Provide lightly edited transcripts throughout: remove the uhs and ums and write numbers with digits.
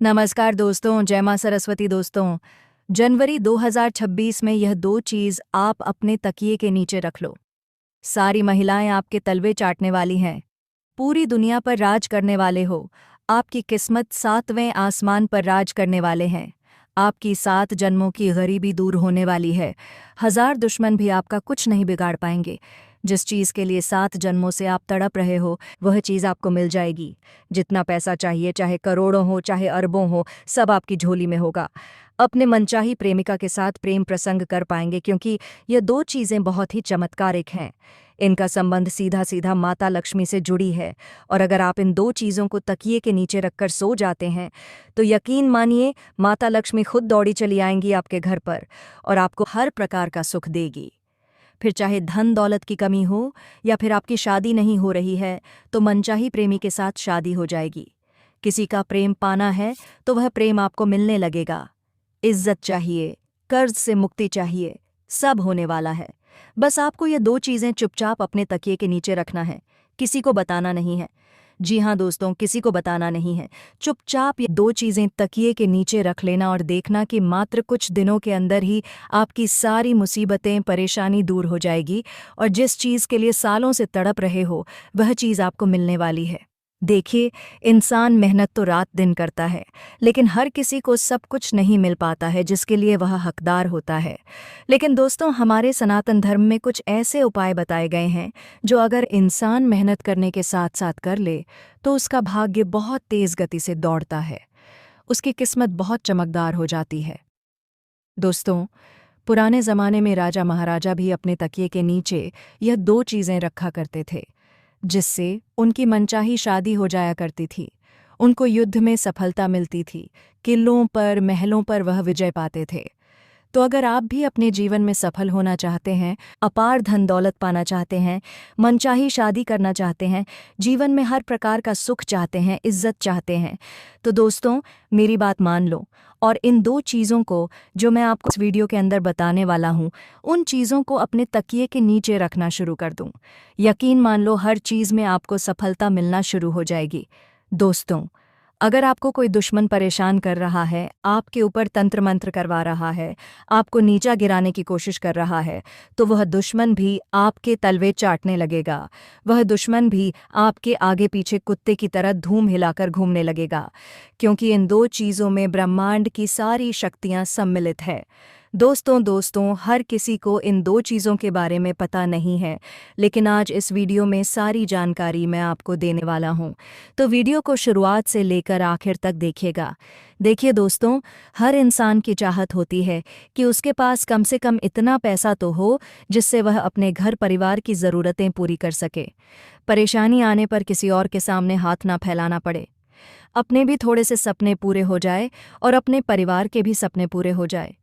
नमस्कार दोस्तों, जय मां सरस्वती दोस्तों। जनवरी 2026 में यह दो चीज़ आप अपने तकिए के नीचे रख लो। सारी महिलाएं आपके तलवे चाटने वाली हैं, पूरी दुनिया पर राज करने वाले हो। आपकी किस्मत 7वें आसमान पर राज करने वाले हैं। आपकी 7 जन्मों की गरीबी दूर होने वाली है। 1000 दुश्मन भी आपका कुछ नहीं बिगाड़ पाएंगे। जिस चीज़ के लिए 7 जन्मों से आप तड़प रहे हो, वह चीज़ आपको मिल जाएगी। जितना पैसा चाहिए, चाहे करोड़ों हो चाहे अरबों हो, सब आपकी झोली में होगा। अपने मनचाही प्रेमिका के साथ प्रेम प्रसंग कर पाएंगे, क्योंकि ये दो चीज़ें बहुत ही चमत्कारिक हैं। इनका संबंध सीधा सीधा माता लक्ष्मी से जुड़ी है, और अगर आप इन दो चीज़ों को तकिए के नीचे रखकर सो जाते हैं तो यकीन मानिए, माता लक्ष्मी खुद दौड़ी चली आएंगी आपके घर पर और आपको हर प्रकार का सुख देगी। फिर चाहे धन दौलत की कमी हो या फिर आपकी शादी नहीं हो रही है, तो मनचाही प्रेमी के साथ शादी हो जाएगी। किसी का प्रेम पाना है तो वह प्रेम आपको मिलने लगेगा। इज्जत चाहिए, कर्ज से मुक्ति चाहिए, सब होने वाला है। बस आपको ये दो चीज़ें चुपचाप अपने तकिए के नीचे रखना है, किसी को बताना नहीं है। जी हाँ दोस्तों, किसी को बताना नहीं है। चुपचाप ये दो चीज़ें तकिए के नीचे रख लेना और देखना कि मात्र कुछ दिनों के अंदर ही आपकी सारी मुसीबतें, परेशानी दूर हो जाएगी और जिस चीज़ के लिए सालों से तड़प रहे हो, वह चीज़ आपको मिलने वाली है। देखिए, इंसान मेहनत तो रात दिन करता है, लेकिन हर किसी को सब कुछ नहीं मिल पाता है जिसके लिए वह हकदार होता है। लेकिन दोस्तों, हमारे सनातन धर्म में कुछ ऐसे उपाय बताए गए हैं जो अगर इंसान मेहनत करने के साथ साथ कर ले तो उसका भाग्य बहुत तेज गति से दौड़ता है, उसकी किस्मत बहुत चमकदार हो जाती है। दोस्तों, पुराने ज़माने में राजा महाराजा भी अपने तकिए के नीचे यह दो चीज़ें रखा करते थे, जिससे उनकी मनचाही शादी हो जाया करती थी। उनको युद्ध में सफलता मिलती थी, किलों पर, महलों पर वह विजय पाते थे। तो अगर आप भी अपने जीवन में सफल होना चाहते हैं, अपार धन दौलत पाना चाहते हैं, मनचाही शादी करना चाहते हैं, जीवन में हर प्रकार का सुख चाहते हैं, इज्जत चाहते हैं, तो दोस्तों, मेरी बात मान लो और इन दो चीज़ों को जो मैं आपको इस वीडियो के अंदर बताने वाला हूँ, उन चीज़ों को अपने तकिए के नीचे रखना शुरू कर दूँ। यकीन मान लो, हर चीज़ में आपको सफलता मिलना शुरू हो जाएगी। दोस्तों, अगर आपको कोई दुश्मन परेशान कर रहा है, आपके ऊपर तंत्र मंत्र करवा रहा है, आपको नीचा गिराने की कोशिश कर रहा है, तो वह दुश्मन भी आपके तलवे चाटने लगेगा। वह दुश्मन भी आपके आगे पीछे कुत्ते की तरह धूम हिलाकर घूमने लगेगा, क्योंकि इन दो चीज़ों में ब्रह्मांड की सारी शक्तियाँ सम्मिलित है। दोस्तों, हर किसी को इन दो चीज़ों के बारे में पता नहीं है, लेकिन आज इस वीडियो में सारी जानकारी मैं आपको देने वाला हूँ। तो वीडियो को शुरुआत से लेकर आखिर तक देखिएगा। देखिए दोस्तों, हर इंसान की चाहत होती है कि उसके पास कम से कम इतना पैसा तो हो जिससे वह अपने घर परिवार की ज़रूरतें पूरी कर सके। परेशानी आने पर किसी और के सामने हाथ ना फैलाना पड़े। अपने भी थोड़े से सपने पूरे हो जाए और अपने परिवार के भी सपने पूरे हो जाए।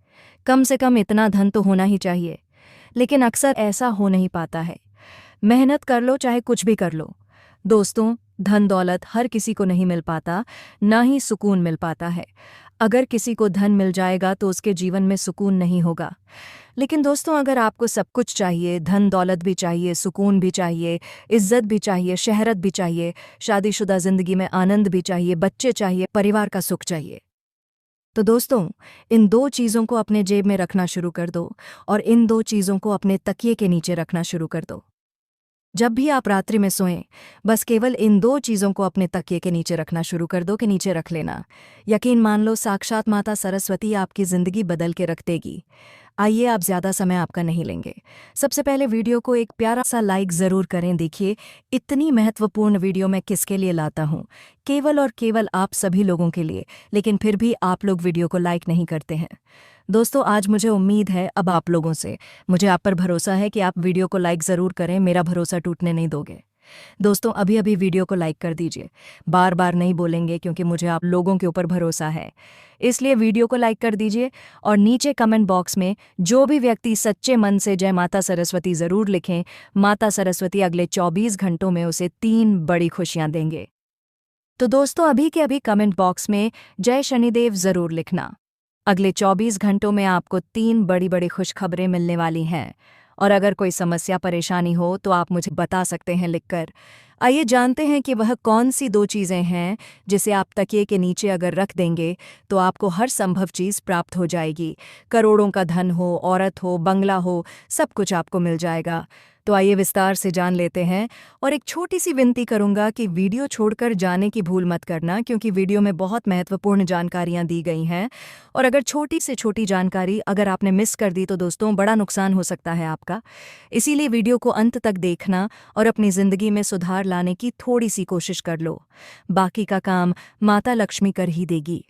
कम से कम इतना धन तो होना ही चाहिए, लेकिन अक्सर ऐसा हो नहीं पाता है। मेहनत कर लो चाहे कुछ भी कर लो। दोस्तों, धन दौलत हर किसी को नहीं मिल पाता, ना ही सुकून मिल पाता है। अगर किसी को धन मिल जाएगा तो उसके जीवन में सुकून नहीं होगा। लेकिन दोस्तों, अगर आपको सब कुछ चाहिए, धन दौलत भी चाहिए, सुकून भी चाहिए, इज्जत भी चाहिए, शहरत भी चाहिए, शादीशुदा जिंदगी में आनंद भी चाहिए, बच्चे चाहिए, परिवार का सुख चाहिए, तो दोस्तों, इन दो चीज़ों को अपने जेब में रखना शुरू कर दो और इन दो चीज़ों को अपने तकिए के नीचे रखना शुरू कर दो। जब भी आप रात्रि में सोएं, बस केवल इन दो चीज़ों को अपने तकिए के नीचे रखना शुरू कर दो कि नीचे रख लेना। यकीन मान लो, साक्षात माता सरस्वती आपकी ज़िंदगी बदल के रख देगी। आइए, आप ज़्यादा समय आपका नहीं लेंगे। सबसे पहले वीडियो को एक प्यारा सा लाइक ज़रूर करें। देखिए, इतनी महत्वपूर्ण वीडियो मैं किसके लिए लाता हूँ, केवल और केवल आप सभी लोगों के लिए, लेकिन फिर भी आप लोग वीडियो को लाइक नहीं करते हैं। दोस्तों, आज मुझे उम्मीद है अब आप लोगों से, मुझे आप पर भरोसा है कि आप वीडियो को लाइक ज़रूर करें, मेरा भरोसा टूटने नहीं दोगे। दोस्तों, अभी अभी वीडियो को लाइक कर दीजिए। बार बार नहीं बोलेंगे, क्योंकि मुझे आप लोगों के ऊपर भरोसा है, इसलिए वीडियो को लाइक कर दीजिए और नीचे कमेंट बॉक्स में जो भी व्यक्ति सच्चे मन से जय माता सरस्वती ज़रूर लिखें। माता सरस्वती अगले 24 घंटों में उसे 3 बड़ी खुशियां देंगे। तो दोस्तों, अभी के अभी कमेंट बॉक्स में जय शनिदेव ज़रूर लिखना। अगले 24 घंटों में आपको 3 बड़ी बड़ी खुशखबरें मिलने वाली हैं और अगर कोई समस्या परेशानी हो तो आप मुझे बता सकते हैं लिखकर। आइए जानते हैं कि वह कौन सी 2 चीज़ें हैं जिसे आप तकिए के नीचे अगर रख देंगे तो आपको हर संभव चीज़ प्राप्त हो जाएगी। करोड़ों का धन हो, औरत हो, बंगला हो, सब कुछ आपको मिल जाएगा। तो आइए विस्तार से जान लेते हैं। और एक छोटी सी विनती करूंगा कि वीडियो छोड़कर जाने की भूल मत करना, क्योंकि वीडियो में बहुत महत्वपूर्ण जानकारियां दी गई हैं। और अगर छोटी से छोटी जानकारी अगर आपने मिस कर दी तो दोस्तों बड़ा नुकसान हो सकता है आपका। इसीलिए वीडियो को अंत तक देखना और अपनी ज़िंदगी में सुधार लाने की थोड़ी सी कोशिश कर लो। बाकी का काम माता लक्ष्मी कर ही देगी।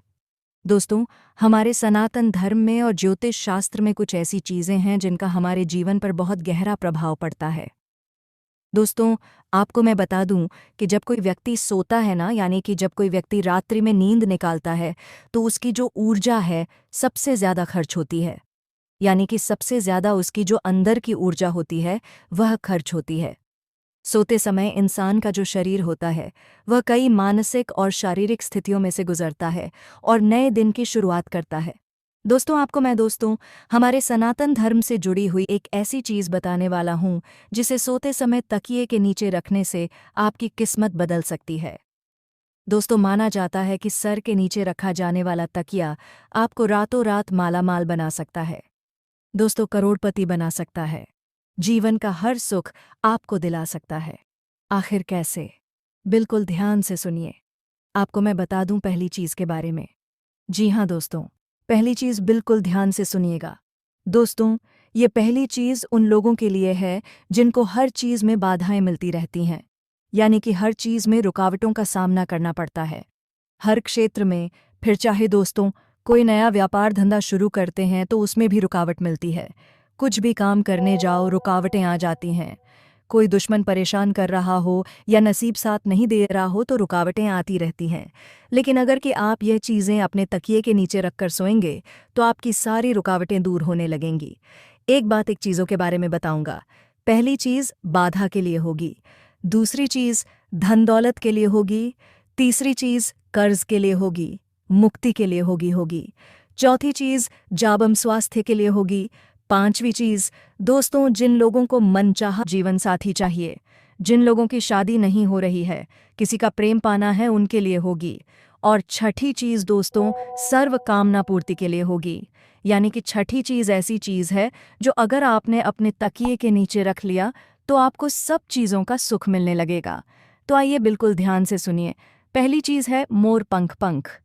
दोस्तों, हमारे सनातन धर्म में और ज्योतिष शास्त्र में कुछ ऐसी चीज़ें हैं जिनका हमारे जीवन पर बहुत गहरा प्रभाव पड़ता है। दोस्तों, आपको मैं बता दूं कि जब कोई व्यक्ति सोता है ना, यानी कि जब कोई व्यक्ति रात्रि में नींद निकालता है, तो उसकी जो ऊर्जा है सबसे ज़्यादा खर्च होती है। यानी कि सबसे ज़्यादा उसकी जो अंदर की ऊर्जा होती है वह खर्च होती है। सोते समय इंसान का जो शरीर होता है वह कई मानसिक और शारीरिक स्थितियों में से गुजरता है और नए दिन की शुरुआत करता है। दोस्तों, हमारे सनातन धर्म से जुड़ी हुई एक ऐसी चीज़ बताने वाला हूँ जिसे सोते समय तकिए के नीचे रखने से आपकी किस्मत बदल सकती है। दोस्तों, माना जाता है कि सर के नीचे रखा जाने वाला तकिया आपको रातों रात मालामाल बना सकता है। दोस्तों, करोड़पति बना सकता है। जीवन का हर सुख आपको दिला सकता है। आखिर कैसे? बिल्कुल ध्यान से सुनिए। आपको मैं बता दूं पहली चीज़ के बारे में। जी हाँ दोस्तों, पहली चीज़ बिल्कुल ध्यान से सुनिएगा। दोस्तों, ये पहली चीज़ उन लोगों के लिए है जिनको हर चीज़ में बाधाएं मिलती रहती हैं, यानी कि हर चीज़ में रुकावटों का सामना करना पड़ता है। हर क्षेत्र में, फिर चाहे दोस्तों कोई नया व्यापार धंधा शुरू करते हैं तो उसमें भी रुकावट मिलती है। कुछ भी काम करने जाओ रुकावटें आ जाती हैं। कोई दुश्मन परेशान कर रहा हो या नसीब साथ नहीं दे रहा हो तो रुकावटें आती रहती हैं। लेकिन अगर कि आप यह चीज़ें अपने तकिए के नीचे रखकर सोएंगे तो आपकी सारी रुकावटें दूर होने लगेंगी। एक चीज़ों के बारे में बताऊंगा। पहली चीज़ बाधा के लिए होगी, दूसरी चीज़ धन दौलत के लिए होगी, तीसरी चीज़ कर्ज के लिए होगी, मुक्ति के लिए होगी, चौथी चीज़ जाबम स्वास्थ्य के लिए होगी, पांचवी चीज़ दोस्तों जिन लोगों को मनचाहा जीवन साथी चाहिए, जिन लोगों की शादी नहीं हो रही है, किसी का प्रेम पाना है उनके लिए होगी, और छठी चीज़ दोस्तों सर्व कामना पूर्ति के लिए होगी। यानी कि छठी चीज़ ऐसी चीज़ है जो अगर आपने अपने तकिए के नीचे रख लिया तो आपको सब चीज़ों का सुख मिलने लगेगा। तो आइए बिल्कुल ध्यान से सुनिए। पहली चीज़ है मोर पंख।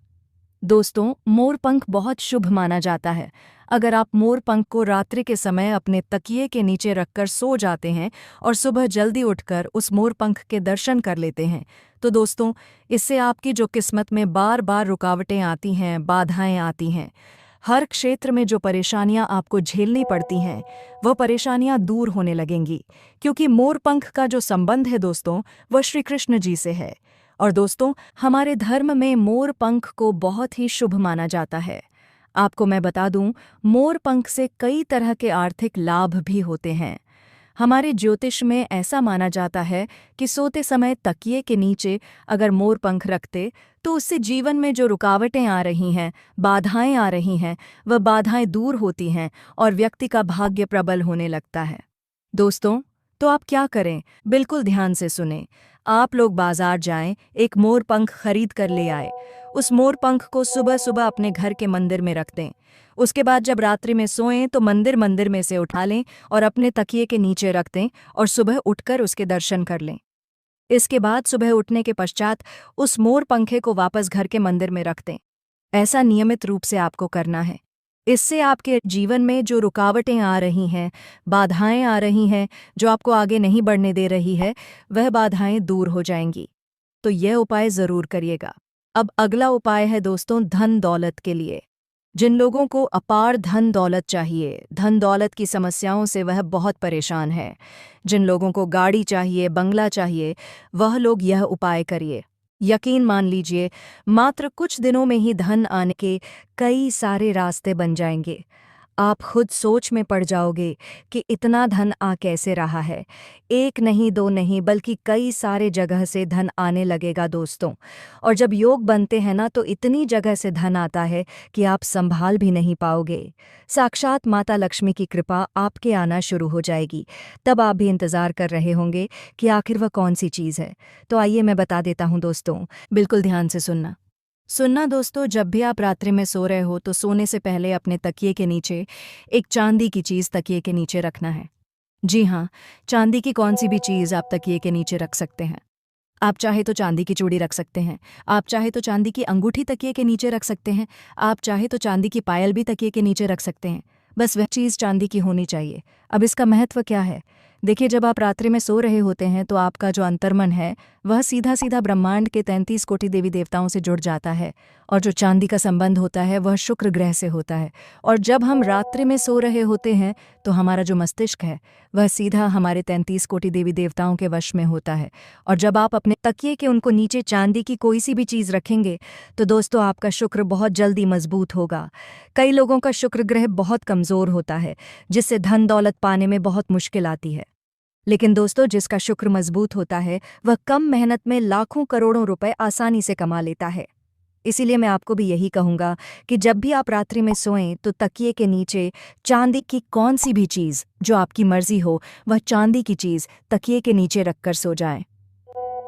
दोस्तों, मोर पंख बहुत शुभ माना जाता है। अगर आप मोर पंख को रात्रि के समय अपने तकिए के नीचे रखकर सो जाते हैं और सुबह जल्दी उठकर उस मोर पंख के दर्शन कर लेते हैं तो दोस्तों इससे आपकी जो किस्मत में बार बार रुकावटें आती हैं, बाधाएं आती हैं, हर क्षेत्र में जो परेशानियां आपको झेलनी पड़ती हैं वह परेशानियां दूर होने लगेंगी, क्योंकि मोर पंख का जो संबंध है दोस्तों वह श्री कृष्ण जी से है। और दोस्तों, हमारे धर्म में मोर पंख को बहुत ही शुभ माना जाता है। आपको मैं बता दूं, मोर पंख से कई तरह के आर्थिक लाभ भी होते हैं। हमारे ज्योतिष में ऐसा माना जाता है कि सोते समय तकिए के नीचे अगर मोर पंख रखते तो उससे जीवन में जो रुकावटें आ रही हैं, बाधाएं आ रही हैं, वह बाधाएं दूर होती हैं और व्यक्ति का भाग्य प्रबल होने लगता है। दोस्तों, तो आप क्या करें? बिल्कुल ध्यान से सुनें। आप लोग बाजार जाएं, एक मोर पंख खरीद कर ले आए। उस मोर पंख को सुबह सुबह अपने घर के मंदिर में रख दें। उसके बाद जब रात्रि में सोएं तो मंदिर में से उठा लें और अपने तकिए के नीचे रख दें और सुबह उठकर उसके दर्शन कर लें। इसके बाद सुबह उठने के पश्चात उस मोर पंखे को वापस घर के मंदिर में रख दें। ऐसा नियमित रूप से आपको करना है। इससे आपके जीवन में जो रुकावटें आ रही हैं, बाधाएं आ रही हैं, जो आपको आगे नहीं बढ़ने दे रही है, वह बाधाएं दूर हो जाएंगी। तो यह उपाय ज़रूर करिएगा। अब अगला उपाय है दोस्तों धन दौलत के लिए। जिन लोगों को अपार धन दौलत चाहिए, धन दौलत की समस्याओं से वह बहुत परेशान है, जिन लोगों को गाड़ी चाहिए, बंगला चाहिए, वह लोग यह उपाय करिए। यकीन मान लीजिए, मात्र कुछ दिनों में ही धन आने के कई सारे रास्ते बन जाएंगे। आप खुद सोच में पड़ जाओगे कि इतना धन आ कैसे रहा है। एक नहीं, दो नहीं, बल्कि कई सारे जगह से धन आने लगेगा दोस्तों। और जब योग बनते हैं ना, तो इतनी जगह से धन आता है कि आप संभाल भी नहीं पाओगे। साक्षात माता लक्ष्मी की कृपा आपके आना शुरू हो जाएगी। तब आप भी इंतज़ार कर रहे होंगे कि आखिर वह कौन सी चीज़ है। तो आइए मैं बता देता हूँ दोस्तों, बिल्कुल ध्यान से सुनना दोस्तों। जब भी आप रात्रि में सो रहे हो तो सोने से पहले अपने तकिए के नीचे एक चांदी की चीज़ तकिए के नीचे रखना है। जी हाँ, चांदी की कौन सी भी चीज़ आप तकिए के नीचे रख सकते हैं। आप चाहे तो चांदी की चूड़ी रख सकते हैं, आप चाहे तो चांदी की अंगूठी तकिए के नीचे रख सकते हैं, आप चाहे तो चांदी की पायल भी तकिए के नीचे रख सकते हैं। बस वह चीज़ चांदी की होनी चाहिए। अब इसका महत्व क्या है? देखिए, जब आप रात्रि में सो रहे होते हैं तो आपका जो अंतर्मन है वह सीधा सीधा ब्रह्मांड के 33 कोटि देवी देवताओं से जुड़ जाता है। और जो चांदी का संबंध होता है वह शुक्र ग्रह से होता है। और जब हम रात्रि में सो रहे होते हैं तो हमारा जो मस्तिष्क है वह सीधा हमारे 33 कोटि देवी देवताओं के वश में होता है। और जब आप अपने तकिए के उनको नीचे चांदी की कोई सी भी चीज़ रखेंगे तो दोस्तों आपका शुक्र बहुत जल्दी मजबूत होगा। कई लोगों का शुक्र ग्रह बहुत कमज़ोर होता है, जिससे धन दौलत पाने में बहुत मुश्किल आती है। लेकिन दोस्तों, जिसका शुक्र मजबूत होता है वह कम मेहनत में लाखों करोड़ों रुपए आसानी से कमा लेता है। इसीलिए मैं आपको भी यही कहूँगा कि जब भी आप रात्रि में सोएं तो तकिए के नीचे चांदी की कौन सी भी चीज़ जो आपकी मर्जी हो, वह चांदी की चीज़ तकिए के नीचे रखकर सो जाएं।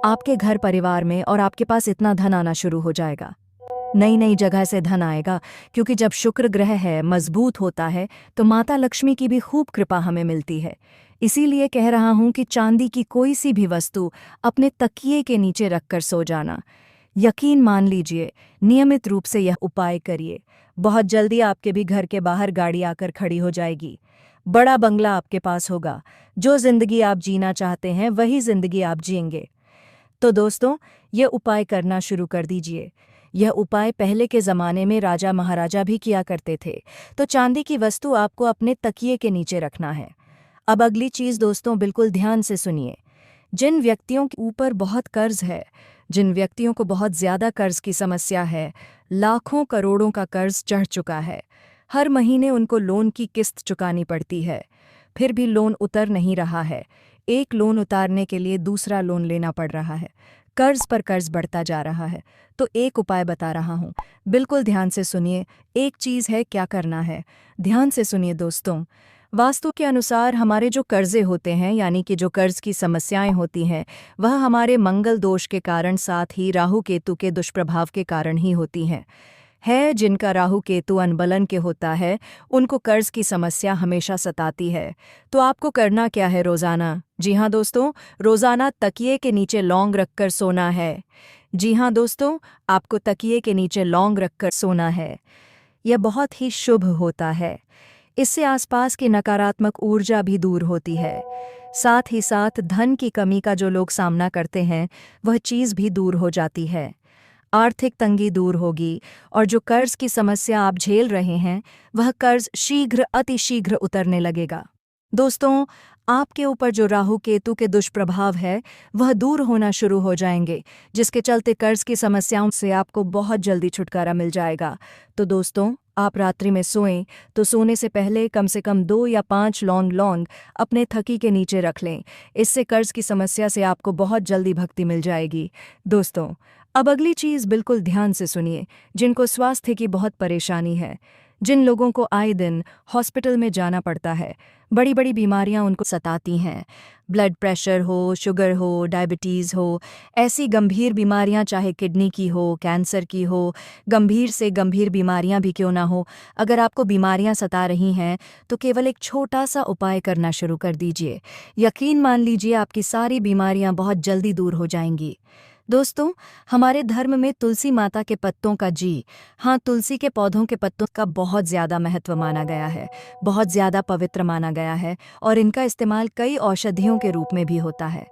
आपके घर परिवार में और आपके पास इतना धन आना शुरू हो जाएगा। नई नई जगह से धन आएगा, क्योंकि जब शुक्र ग्रह है मजबूत होता है तो माता लक्ष्मी की भी खूब कृपा हमें मिलती है। इसीलिए कह रहा हूं कि चांदी की कोई सी भी वस्तु अपने तकिए के नीचे रखकर सो जाना। यकीन मान लीजिए, नियमित रूप से यह उपाय करिए। बहुत जल्दी आपके भी घर के बाहर गाड़ी आकर खड़ी हो जाएगी। बड़ा बंगला आपके पास होगा। जो जिंदगी आप जीना चाहते हैं वही जिंदगी आप जिएंगे। तो दोस्तों, ये उपाय करना शुरू कर दीजिए। यह उपाय पहले के ज़माने में राजा महाराजा भी किया करते थे। तो चांदी की वस्तु आपको अपने तकिए के नीचे रखना है। अब अगली चीज़ दोस्तों, बिल्कुल ध्यान से सुनिए। जिन व्यक्तियों के ऊपर बहुत कर्ज है, जिन व्यक्तियों को बहुत ज़्यादा कर्ज की समस्या है, लाखों करोड़ों का कर्ज चढ़ चुका है, हर महीने उनको लोन की किस्त चुकानी पड़ती है, फिर भी लोन उतर नहीं रहा है, एक लोन उतारने के लिए दूसरा लोन लेना पड़ रहा है, कर्ज पर कर्ज बढ़ता जा रहा है, तो एक उपाय बता रहा हूँ, बिल्कुल ध्यान से सुनिए। एक चीज़ है, क्या करना है, ध्यान से सुनिए दोस्तों। वास्तु के अनुसार हमारे जो कर्जे होते हैं, यानी कि जो कर्ज की समस्याएं होती हैं, वह हमारे मंगल दोष के कारण, साथ ही राहु केतु के दुष्प्रभाव के कारण ही होती हैं। जिनका राहु केतु अनबलन के होता है, उनको कर्ज की समस्या हमेशा सताती है। तो आपको करना क्या है रोज़ाना? जी हाँ दोस्तों, रोज़ाना तकिए के नीचे लौंग रखकर सोना है। जी हाँ दोस्तों, आपको तकिए के नीचे लौंग रखकर सोना है। यह बहुत ही शुभ होता है। इससे आसपास की नकारात्मक ऊर्जा भी दूर होती है। साथ ही साथ धन की कमी का जो लोग सामना करते हैं, वह चीज़ भी दूर हो जाती है। आर्थिक तंगी दूर होगी और जो कर्ज की समस्या आप झेल रहे हैं, वह कर्ज शीघ्र अतिशीघ्र उतरने लगेगा। दोस्तों, आपके ऊपर जो राहु केतु के दुष्प्रभाव है वह दूर होना शुरू हो जाएंगे, जिसके चलते कर्ज की समस्याओं से आपको बहुत जल्दी छुटकारा मिल जाएगा। तो दोस्तों, आप रात्रि में सोएं तो सोने से पहले कम से कम 2 या 5 लौंग अपने थकी के नीचे रख लें। इससे कर्ज की समस्या से आपको बहुत जल्दी भक्ति मिल जाएगी। दोस्तों, अब अगली चीज़ बिल्कुल ध्यान से सुनिए। जिनको स्वास्थ्य की बहुत परेशानी है, जिन लोगों को आए दिन हॉस्पिटल में जाना पड़ता है, बड़ी बड़ी बीमारियां उनको सताती हैं, ब्लड प्रेशर हो, शुगर हो, डायबिटीज़ हो, ऐसी गंभीर बीमारियां, चाहे किडनी की हो, कैंसर की हो, गंभीर से गंभीर बीमारियां भी क्यों ना हो, अगर आपको बीमारियां सता रही हैं तो केवल एक छोटा सा उपाय करना शुरू कर दीजिए। यकीन मान लीजिए, आपकी सारी बीमारियां बहुत जल्दी दूर हो जाएंगी। दोस्तों, हमारे धर्म में तुलसी माता के पत्तों का, जी हाँ, तुलसी के पौधों के पत्तों का बहुत ज़्यादा महत्व माना गया है, बहुत ज़्यादा पवित्र माना गया है, और इनका इस्तेमाल कई औषधियों के रूप में भी होता है।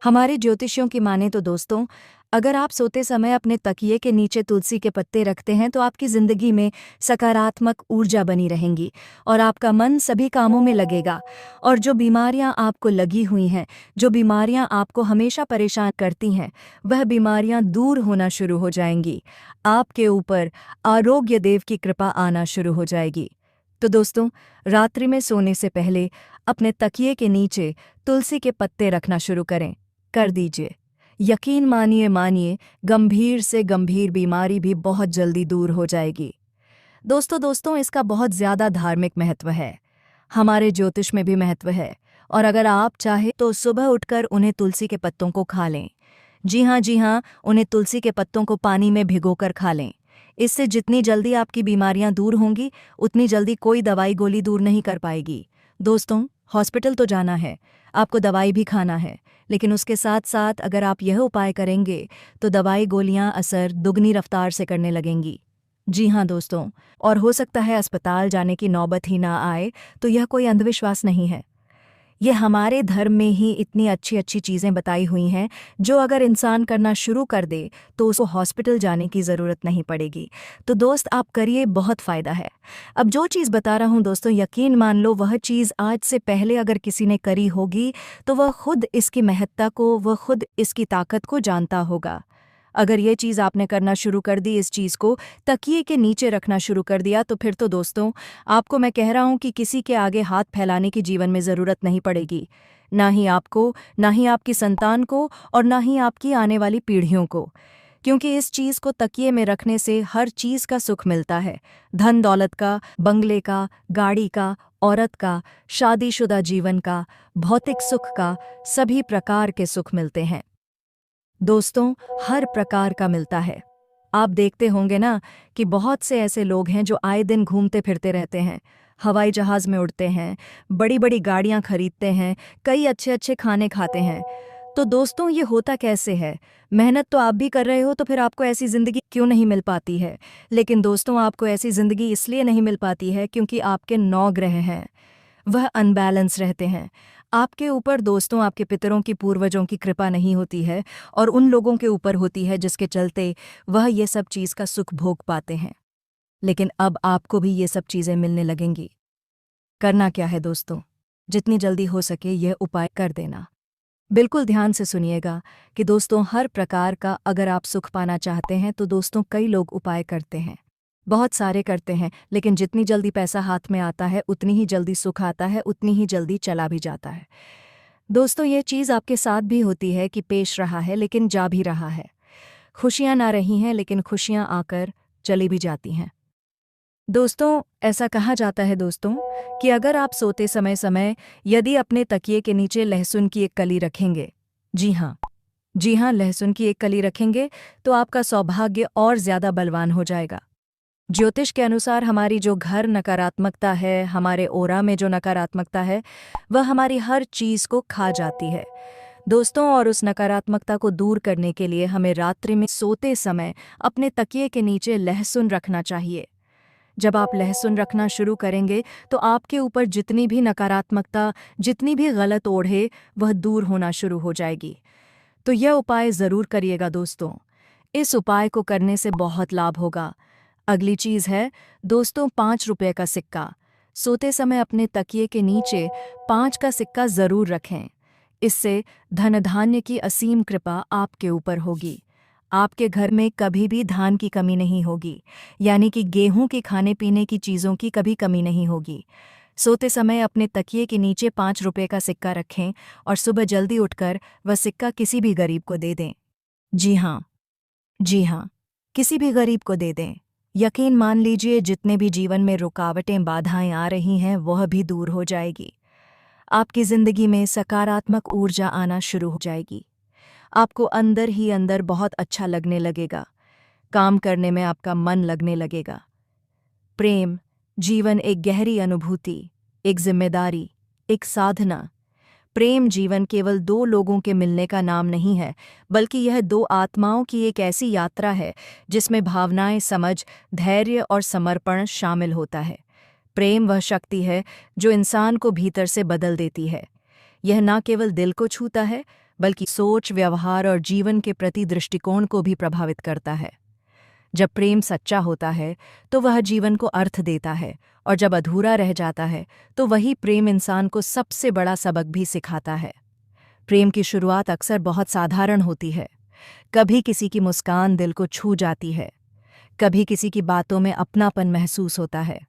हमारे ज्योतिषियों की माने तो दोस्तों, अगर आप सोते समय अपने तकिए के नीचे तुलसी के पत्ते रखते हैं तो आपकी ज़िंदगी में सकारात्मक ऊर्जा बनी रहेंगी और आपका मन सभी कामों में लगेगा। और जो बीमारियां आपको लगी हुई हैं, जो बीमारियां आपको हमेशा परेशान करती हैं, वह बीमारियां दूर होना शुरू हो जाएंगी। आपके ऊपर आरोग्य देव की कृपा आना शुरू हो जाएगी। तो दोस्तों, रात्रि में सोने से पहले अपने तकिए के नीचे तुलसी के पत्ते रखना शुरू कर दीजिए। यकीन मानिए गंभीर से गंभीर बीमारी भी बहुत जल्दी दूर हो जाएगी। दोस्तों इसका बहुत ज़्यादा धार्मिक महत्व है, हमारे ज्योतिष में भी महत्व है। और अगर आप चाहे तो सुबह उठकर उन्हें तुलसी के पत्तों को खा लें। जी हाँ, उन्हें तुलसी के पत्तों को पानी में भिगोकर खा लें। इससे जितनी जल्दी आपकी बीमारियां दूर होंगी, उतनी जल्दी कोई दवाई गोली दूर नहीं कर पाएगी। दोस्तों, हॉस्पिटल तो जाना है, आपको दवाई भी खाना है, लेकिन उसके साथ साथ अगर आप यह उपाय करेंगे तो दवाई गोलियां असर दुगनी रफ्तार से करने लगेंगी। जी हाँ दोस्तों, और हो सकता है अस्पताल जाने की नौबत ही ना आए। तो यह कोई अंधविश्वास नहीं है, ये हमारे धर्म में ही इतनी अच्छी अच्छी चीज़ें बताई हुई हैं जो अगर इंसान करना शुरू कर दे तो उसको हॉस्पिटल जाने की ज़रूरत नहीं पड़ेगी। तो दोस्त, आप करिए, बहुत फ़ायदा है। अब जो चीज़ बता रहा हूँ दोस्तों, यकीन मान लो वह चीज़ आज से पहले अगर किसी ने करी होगी तो वह खुद इसकी महत्ता को, वह खुद इसकी ताकत को जानता होगा। अगर ये चीज़ आपने करना शुरू कर दी, इस चीज़ को तकिए के नीचे रखना शुरू कर दिया, तो फिर तो दोस्तों आपको मैं कह रहा हूँ कि किसी के आगे हाथ फैलाने की जीवन में ज़रूरत नहीं पड़ेगी। ना ही आपको, ना ही आपकी संतान को, और ना ही आपकी आने वाली पीढ़ियों को। क्योंकि इस चीज़ को तकिए में रखने से हर चीज़ का सुख मिलता है। धन दौलत का, बंगले का, गाड़ी का, औरत का, शादीशुदा जीवन का, भौतिक सुख का, सभी प्रकार के सुख मिलते हैं दोस्तों, हर प्रकार का मिलता है। आप देखते होंगे ना कि बहुत से ऐसे लोग हैं जो आए दिन घूमते फिरते रहते हैं, हवाई जहाज़ में उड़ते हैं, बड़ी बड़ी गाड़ियां खरीदते हैं, कई अच्छे अच्छे खाने खाते हैं। तो दोस्तों, ये होता कैसे है? मेहनत तो आप भी कर रहे हो, तो फिर आपको ऐसी ज़िंदगी क्यों नहीं मिल पाती है? लेकिन दोस्तों, आपको ऐसी ज़िंदगी इसलिए नहीं मिल पाती है क्योंकि आपके 9 ग्रह हैं, वह अनबैलेंस रहते हैं। आपके ऊपर दोस्तों आपके पितरों की, पूर्वजों की कृपा नहीं होती है, और उन लोगों के ऊपर होती है जिसके चलते वह ये सब चीज़ का सुख भोग पाते हैं। लेकिन अब आपको भी ये सब चीज़ें मिलने लगेंगी। करना क्या है दोस्तों? जितनी जल्दी हो सके यह उपाय कर देना। बिल्कुल ध्यान से सुनिएगा कि दोस्तों, हर प्रकार का अगर आप सुख पाना चाहते हैं तो दोस्तों कई लोग उपाय करते हैं, बहुत सारे करते हैं, लेकिन जितनी जल्दी पैसा हाथ में आता है उतनी ही जल्दी सुख आता है, उतनी ही जल्दी चला भी जाता है। दोस्तों, ये चीज़ आपके साथ भी होती है कि पेश रहा है लेकिन जा भी रहा है। खुशियाँ ना रही हैं लेकिन खुशियाँ आकर चली भी जाती हैं। दोस्तों, ऐसा कहा जाता है दोस्तों कि अगर आप सोते समय समय यदि अपने तकिए के नीचे लहसुन की एक कली रखेंगे, जी हाँ, लहसुन की एक कली रखेंगे, तो आपका सौभाग्य और ज़्यादा बलवान हो जाएगा। ज्योतिष के अनुसार हमारी जो घर नकारात्मकता है, हमारे ओरा में जो नकारात्मकता है, वह हमारी हर चीज़ को खा जाती है दोस्तों। और उस नकारात्मकता को दूर करने के लिए हमें रात्रि में सोते समय अपने तकिए के नीचे लहसुन रखना चाहिए। जब आप लहसुन रखना शुरू करेंगे तो आपके ऊपर जितनी भी नकारात्मकता, जितनी भी गलत ओढ़े, वह दूर होना शुरू हो जाएगी। तो यह उपाय ज़रूर करिएगा दोस्तों, इस उपाय को करने से बहुत लाभ होगा। अगली चीज़ है दोस्तों, 5 रुपये का सिक्का। सोते समय अपने तकिए के नीचे 5 का सिक्का ज़रूर रखें। इससे धन धान्य की असीम कृपा आपके ऊपर होगी। आपके घर में कभी भी धान की कमी नहीं होगी, यानी कि गेहूं की, खाने पीने की चीज़ों की कभी कमी नहीं होगी। सोते समय अपने तकिए के नीचे 5 रुपये का सिक्का रखें और सुबह जल्दी उठकर वह सिक्का किसी भी गरीब को दे दें। जी हाँ, किसी भी गरीब को दे दें। यकीन मान लीजिए, जितने भी जीवन में रुकावटें, बाधाएं आ रही हैं, वह भी दूर हो जाएगी। आपकी ज़िंदगी में सकारात्मक ऊर्जा आना शुरू हो जाएगी। आपको अंदर ही अंदर बहुत अच्छा लगने लगेगा, काम करने में आपका मन लगने लगेगा। प्रेम, जीवन एक गहरी अनुभूति, एक जिम्मेदारी, एक साधना। प्रेम जीवन केवल 2 लोगों के मिलने का नाम नहीं है, बल्कि यह 2 आत्माओं की एक ऐसी यात्रा है जिसमें भावनाएं, समझ, धैर्य और समर्पण शामिल होता है। प्रेम वह शक्ति है जो इंसान को भीतर से बदल देती है। यह न केवल दिल को छूता है, बल्कि सोच, व्यवहार और जीवन के प्रति दृष्टिकोण को भी प्रभावित करता है। जब प्रेम सच्चा होता है तो वह जीवन को अर्थ देता है, और जब अधूरा रह जाता है तो वही प्रेम इंसान को सबसे बड़ा सबक भी सिखाता है। प्रेम की शुरुआत अक्सर बहुत साधारण होती है। कभी किसी की मुस्कान दिल को छू जाती है, कभी किसी की बातों में अपनापन महसूस होता है,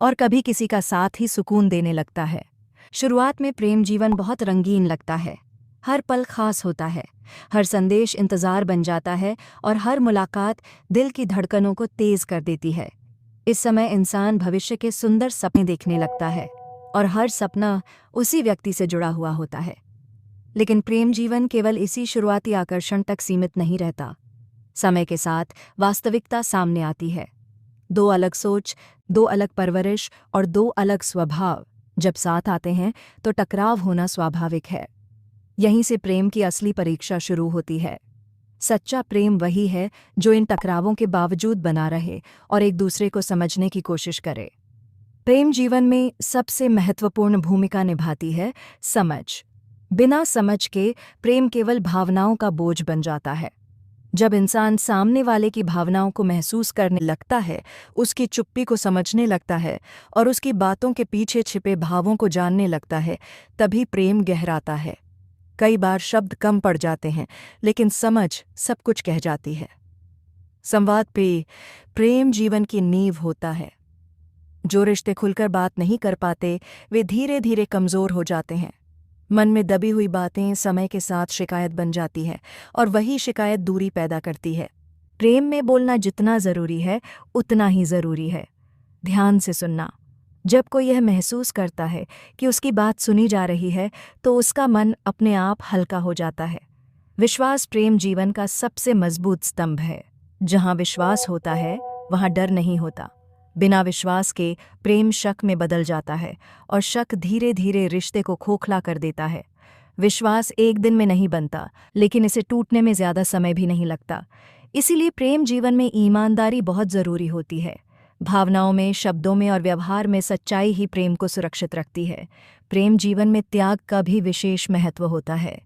और कभी किसी का साथ ही सुकून देने लगता है। शुरुआत में प्रेम जीवन बहुत रंगीन लगता है। हर पल खास होता है, हर संदेश इंतजार बन जाता है और हर मुलाकात दिल की धड़कनों को तेज कर देती है। इस समय इंसान भविष्य के सुंदर सपने देखने लगता है और हर सपना उसी व्यक्ति से जुड़ा हुआ होता है। लेकिन प्रेम जीवन केवल इसी शुरुआती आकर्षण तक सीमित नहीं रहता। समय के साथ वास्तविकता सामने आती है। दो अलग सोच, दो अलग परवरिश और दो अलग स्वभाव जब साथ आते हैं तो टकराव होना स्वाभाविक है। यहीं से प्रेम की असली परीक्षा शुरू होती है। सच्चा प्रेम वही है जो इन टकरावों के बावजूद बना रहे और एक दूसरे को समझने की कोशिश करे। प्रेम जीवन में सबसे महत्वपूर्ण भूमिका निभाती है समझ। बिना समझ के प्रेम केवल भावनाओं का बोझ बन जाता है। जब इंसान सामने वाले की भावनाओं को महसूस करने लगता है, उसकी चुप्पी को समझने लगता है और उसकी बातों के पीछे छिपे भावों को जानने लगता है, तभी प्रेम गहराता है। कई बार शब्द कम पड़ जाते हैं, लेकिन समझ सब कुछ कह जाती है। संवाद पे प्रेम जीवन की नींव होता है। जो रिश्ते खुलकर बात नहीं कर पाते, वे धीरे धीरे कमज़ोर हो जाते हैं। मन में दबी हुई बातें समय के साथ शिकायत बन जाती है और वही शिकायत दूरी पैदा करती है। प्रेम में बोलना जितना ज़रूरी है, उतना ही ज़रूरी है ध्यान से सुनना। जब कोई यह महसूस करता है कि उसकी बात सुनी जा रही है, तो उसका मन अपने आप हल्का हो जाता है। विश्वास प्रेम जीवन का सबसे मजबूत स्तंभ है। जहाँ विश्वास होता है, वहाँ डर नहीं होता। बिना विश्वास के प्रेम शक में बदल जाता है और शक धीरे धीरे रिश्ते को खोखला कर देता है। विश्वास एक दिन में नहीं बनता, लेकिन इसे टूटने में ज़्यादा समय भी नहीं लगता। इसीलिए प्रेम जीवन में ईमानदारी बहुत ज़रूरी होती है। भावनाओं में, शब्दों में और व्यवहार में सच्चाई ही प्रेम को सुरक्षित रखती है। प्रेम जीवन में त्याग का भी विशेष महत्व होता है।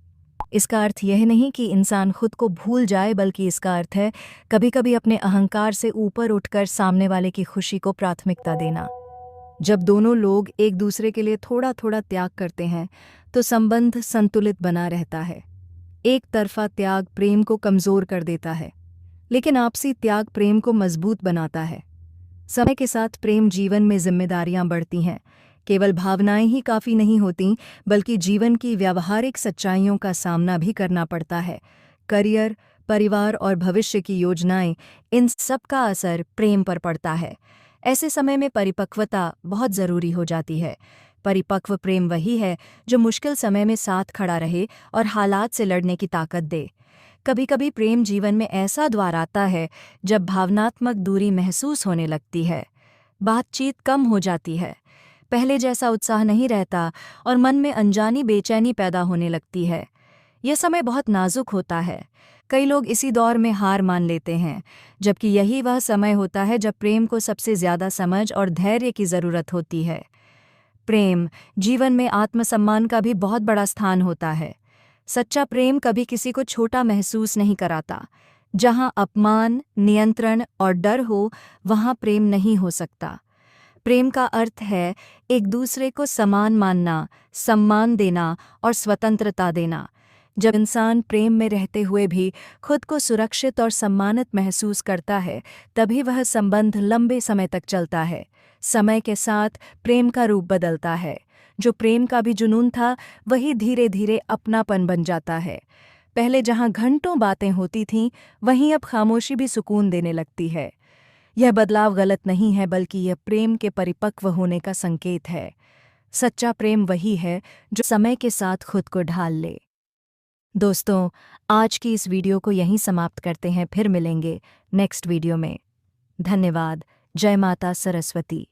इसका अर्थ यह नहीं कि इंसान खुद को भूल जाए, बल्कि इसका अर्थ है कभी कभी अपने अहंकार से ऊपर उठकर सामने वाले की खुशी को प्राथमिकता देना। जब दोनों लोग एक दूसरे के लिए थोड़ा थोड़ा त्याग करते हैं, तो संबंध संतुलित बना रहता है। एक तरफा त्याग प्रेम को कमज़ोर कर देता है, लेकिन आपसी त्याग प्रेम को मजबूत बनाता है। समय के साथ प्रेम जीवन में जिम्मेदारियां बढ़ती हैं। केवल भावनाएं ही काफ़ी नहीं होती, बल्कि जीवन की व्यावहारिक सच्चाइयों का सामना भी करना पड़ता है। करियर, परिवार और भविष्य की योजनाएं, इन सब का असर प्रेम पर पड़ता है। ऐसे समय में परिपक्वता बहुत ज़रूरी हो जाती है। परिपक्व प्रेम वही है जो मुश्किल समय में साथ खड़ा रहे और हालात से लड़ने की ताकत दे। कभी कभी प्रेम जीवन में ऐसा द्वार आता है जब भावनात्मक दूरी महसूस होने लगती है। बातचीत कम हो जाती है, पहले जैसा उत्साह नहीं रहता और मन में अनजानी बेचैनी पैदा होने लगती है। यह समय बहुत नाजुक होता है। कई लोग इसी दौर में हार मान लेते हैं, जबकि यही वह समय होता है जब प्रेम को सबसे ज़्यादा समझ और धैर्य की ज़रूरत होती है। प्रेम जीवन में आत्मसम्मान का भी बहुत बड़ा स्थान होता है। सच्चा प्रेम कभी किसी को छोटा महसूस नहीं कराता। जहाँ अपमान, नियंत्रण और डर हो, वहाँ प्रेम नहीं हो सकता। प्रेम का अर्थ है एक दूसरे को समान मानना, सम्मान देना और स्वतंत्रता देना। जब इंसान प्रेम में रहते हुए भी खुद को सुरक्षित और सम्मानित महसूस करता है, तभी वह संबंध लंबे समय तक चलता है। समय के साथ प्रेम का रूप बदलता है। जो प्रेम का भी जुनून था, वही धीरे धीरे अपनापन बन जाता है। पहले जहाँ घंटों बातें होती थीं, वहीं अब खामोशी भी सुकून देने लगती है। यह बदलाव गलत नहीं है, बल्कि यह प्रेम के परिपक्व होने का संकेत है। सच्चा प्रेम वही है जो समय के साथ खुद को ढाल ले। दोस्तों, आज की इस वीडियो को यहीं समाप्त करते हैं। फिर मिलेंगे नेक्स्ट वीडियो में। धन्यवाद। जय माता सरस्वती।